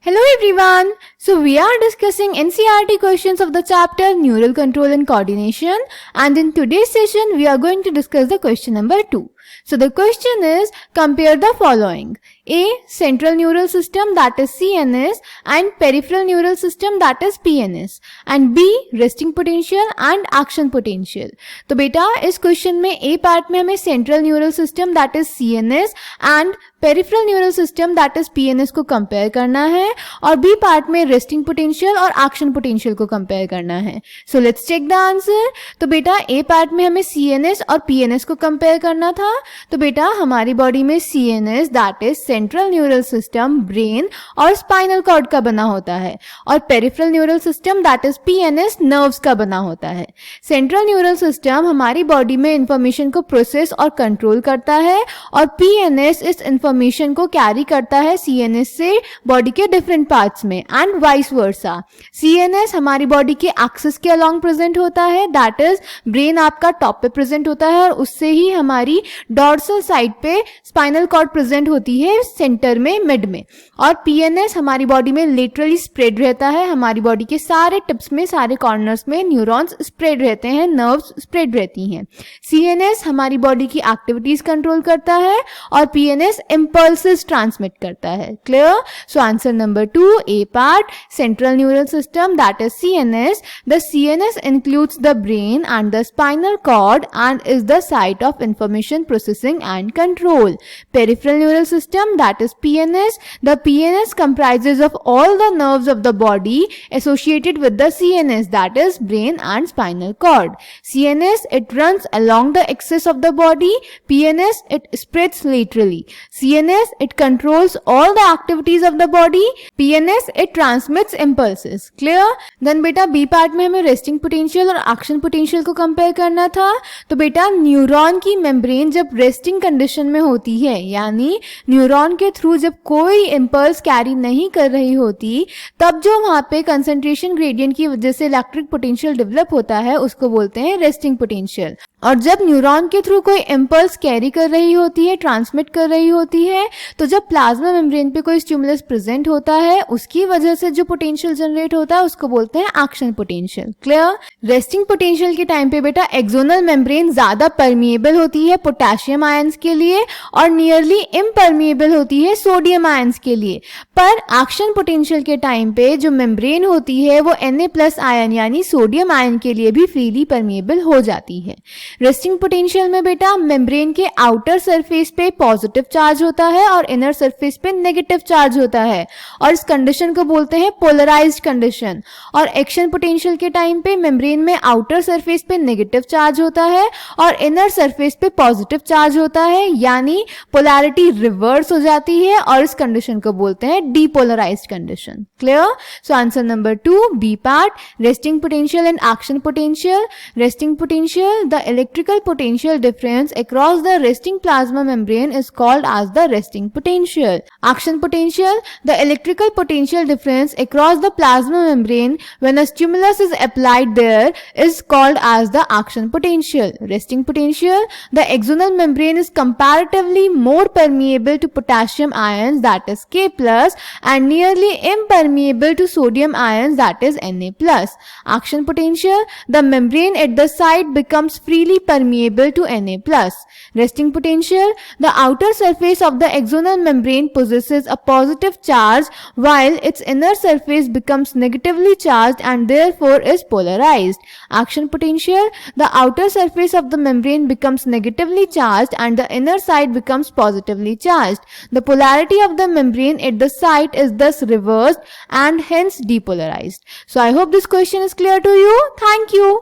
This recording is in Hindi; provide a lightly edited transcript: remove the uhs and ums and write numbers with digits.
Hello everyone. So we are discussing NCERT questions of the chapter Neural Control and Coordination, and in today's session we are going to discuss the question number 2. So the question is, compare the following: A. Central neural system, that is CNS, and peripheral neural system, that is PNS, and B. Resting potential and action potential. तो बेटा इस क्वेश्चन में A पार्ट में हमें central neural system that is CNS and peripheral neural system that is PNS को कंपेयर करना है, और B पार्ट में रेस्टिंग पोटेंशियल और एक्शन पोटेंशियल को कंपेयर करना है. So let's check the answer. तो बेटा A पार्ट में हमें CNS और PNS को कंपेयर करना था. तो बेटा हमारी बॉडी में CNS that is central neural system brain और स्पाइनल कॉर्ड का बना होता है, और peripheral neural system that is PNS nerves का बना होता है. सेंट्रल न्यूरल सिस्टम हमारी बॉडी में इंफॉर्मेशन को प्रोसेस और कंट्रोल करता है, और PNS इस इंफॉर्मेशन को कैरी करता है CNS से बॉडी के डिफरेंट पार्ट्स में, एंड वाइस वर्सा. CNS हमारी बॉडी के एक्सिस के अलोंग प्रेजेंट होता है, दैट इज ब्रेन आपका टॉप पे प्रेजेंट होता है, और उससे ही हमारी डॉर्सल साइड पे स्पाइनल कॉर्ड प्रेजेंट होती है सेंटर में, मिड में. और PNS हमारी बॉडी में लिटरली स्प्रेड रहता है. हमारी बॉडी के सारे टिप्स में, सारे कॉर्नर्स में न्यूरॉन्स स्प्रेड रहते हैं, नर्व्स स्प्रेड रहती हैं. CNS हमारी बॉडी की एक्टिविटीज कंट्रोल करता है, और PNS इंपल्सेस ट्रांसमिट करता है. Clear? So answer number 2, A part, central neural system that is CNS. The CNS includes the brain and the spinal cord and is the site of information processing and control. Peripheral neural system that is PNS. The PNS comprises of all the nerves of the body associated with the CNS, that is brain and spinal cord. CNS, it runs along the axis of the body. PNS, it spreads laterally. CNS, it controls all the activities of the body. PNS, it transmits impulses. Clear? Then बेटा B पार्ट में हमें रेस्टिंग पोटेंशियल और एक्शन पोटेंशियल को कंपेयर करना था. तो बेटा न्यूरॉन की मेम्ब्रेन जब रेस्टिंग कंडीशन में होती है, यानी न्यूरॉन के थ्रू जब कोई इम्पल्स कैरी नहीं कर रही होती, तब जो वहां पे कंसंट्रेशन ग्रेडियंट की वजह से इलेक्ट्रिक पोटेंशियल डेवलप होता है, उसको बोलते हैं रेस्टिंग पोटेंशियल. और जब न्यूरॉन के थ्रू कोई इम्पल्स कैरी कर रही होती है, ट्रांसमिट कर रही होती है, तो जब प्लाज्मा मेम्ब्रेन पे कोई स्टिमुलस प्रेजेंट होता है, उसकी वजह से जो पोटेंशियल जनरेट होता है उसको बोलते हैं action potential. Clear? Resting potential के टाइम पे बेटा एक्सोनल मेम्ब्रेन ज्यादा परमिएबल होती है पोटेशियम आयंस के लिए, और नियरली इम्परमिएबल होती है सोडियम आयंस के लिए. पर एक्शन पोटेंशियल के टाइम पे जो मेम्ब्रेन होती है वो Na+ आयन यानी सोडियम आयन के लिए भी फ्रीली परमिएबल हो जाती है. रेस्टिंग पोटेंशियल में बेटा मेम्ब्रेन के आउटर सरफेस पे पॉजिटिव चार्ज होता है और इनर सरफेस पे नेगेटिव चार्ज होता है, और इस कंडीशन को बोलते हैं पोलराइज्ड कंडीशन. और एक्शन पोटेंशियल के टाइम पे मेम्ब्रेन में आउटर सरफेस पे नेगेटिव चार्ज होता है और इनर सरफेस पे पॉजिटिव चार्ज होता है, यानी पोलैरिटी रिवर्स हो जाती है, और इस कंडीशन को बोलते हैं depolarised condition. Clear? So answer number 2, B part, resting potential and action potential. Resting potential, the electrical potential difference across the resting plasma membrane is called as the resting potential. Action potential, the electrical potential difference across the plasma membrane when a stimulus is applied there is called as the action potential. Resting potential, the axonal membrane is comparatively more permeable to potassium ions, that is K+, and nearly impermeable to sodium ions, that is Na+. Action potential, the membrane at the site becomes freely permeable to Na+. Resting potential, the outer surface of the axonal membrane possesses a positive charge while its inner surface becomes negatively charged and therefore is polarized. Action potential, the outer surface of the membrane becomes negatively charged and the inner side becomes positively charged. The polarity of the membrane at the site is thus reversed and hence depolarized. So I hope this question is clear to you. Thank you.